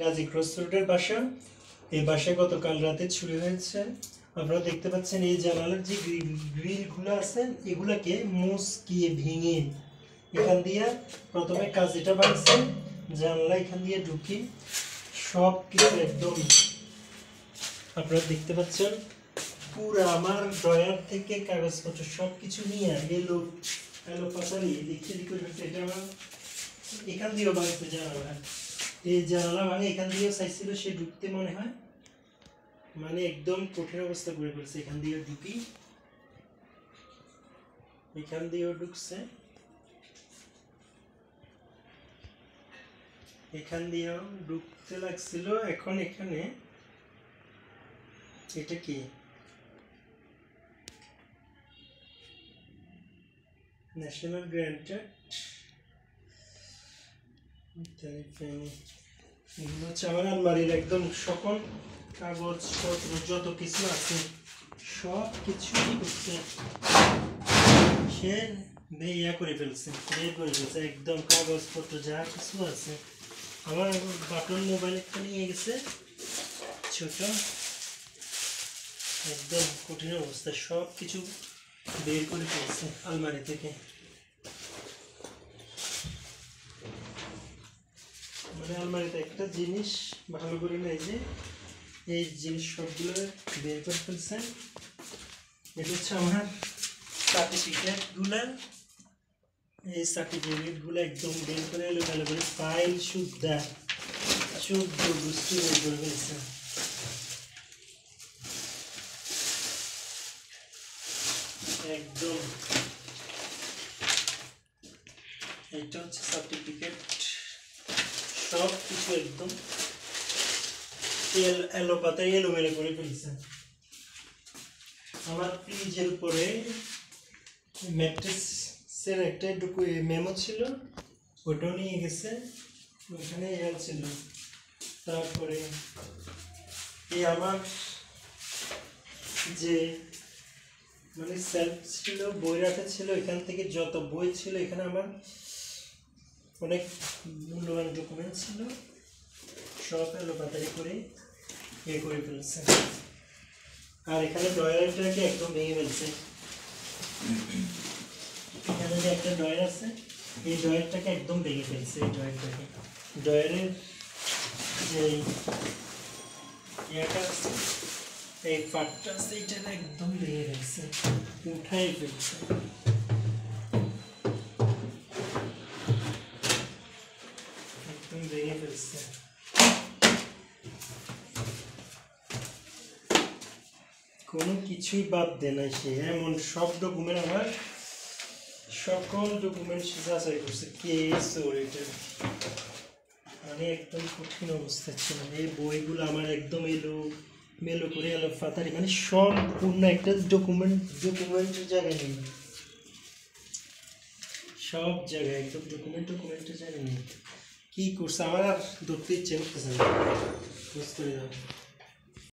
Gazi cross রোডের বাসা। এই বাসায় গতকাল রাতে চুরি হয়েছে। আপনারা দেখতে পাচ্ছেন এই জানালার যে গ্রিলগুলো আছে এগুলাকে মুচকিয়ে ভেঙে এখান দিয়ে প্রথমে কাজটা ভাঙছে, জানলা এখান দিয়ে ঢুকি সব কিছু একদম আপনারা দেখতে পাচ্ছেন। পুরো আমার ড্রয়ার থেকে কাগজপত্র সব কিছু নিয়ে এলো পাতারি দেখতে এটা আমার এখান দিয়েও ভাঙছে জানালা। এই জানালা মানে এখান দিয়েও চাইছিল সে ঢুকতে, মনে হয় মানে একদম কঠিন অবস্থা করে ফেলছে। এখান দিয়ে ঢুকি, এখান দিয়েও ঢুকছে, এখান দিয়েও ঢুকতে লাগছিল। এখন এখানে এটা কি ন্যাশনাল গ্র্যান্টেড হচ্ছে আমার আলমারির একদম সকল কাগজপত্র যত কিছু আছে সব কিছুই হচ্ছে সে ইয়া করে ফেলছে, বের করে ফেলছে একদম কাগজপত্র যা কিছু আছে। আমার বাটন মোবাইল একটা নিয়ে গেছে ছোট, একদম কঠিন অবস্থা, সব কিছু বের করে ফেলছে আলমারি থেকে। মানে আলমারিতে একটা জিনিস ভালো করে নেই যে এই জিনিস সবগুলো বের করে ফেলছেন। এটা হচ্ছে আমার সার্টিফিকেটগুলো, এই সার্টিফিকেটগুলো একদম বের করে এলো ভালো করে ফাইল শুদ্ধ বুঝতে বের করে ফেলছেন। একদম এটা হচ্ছে সার্টিফিকেট, সব কিছু একদম এলো পাতায় এলোমেলো করে ফেলছে। আমার ফ্রিজের উপরে ম্যাট্রিক্সের একটা মেমো ছিল, ওটাও নিয়ে গেছে, ওখানে এল ছিল। তারপরে এই আমার যে মানে সেলফ ছিল, বই রাখা ছিল, এখান থেকে যত বই ছিল এখানে আমার অনেক মূল্যবান ডকুমেন্ট ছিল, সব এলো পাতারি করে করে ফেলছে। আর এখানে ড্রয়ারটাকে একদম ভেঙে ফেলছে। এখানে যে একটা ড্রয়ার আছে এই ড্রয়ারটাকে একদম ভেঙে ফেলছে। এই ড্রয়ারটাকে ড্রয়ারের যে ইয়াটা আছে এই পার্টটা আছে এইটাকে একদম ভেঙে ফেলছে, উঠাই ফেলছে। একদম ভেঙে ফেলছে। কোনো কিছুই বাদ দেয় নাই সে, এমন সব ডকুমেন্ট আমার সকল ডকুমেন্ট যাচাই করছে কে চোর এটা। মানে একদম কঠিন অবস্থা ছিল। এই বইগুলো আমার একদম মেলো করে এলো পাতারি, মানে সম্পূর্ণ একটা ডকুমেন্টের জায়গায় নেই, সব জায়গায় একদম ডকুমেন্টের জায়গায় নেই। কি করছে আমার আর ধরতে ইচ্ছে করতেছে না, বুঝতে দাও।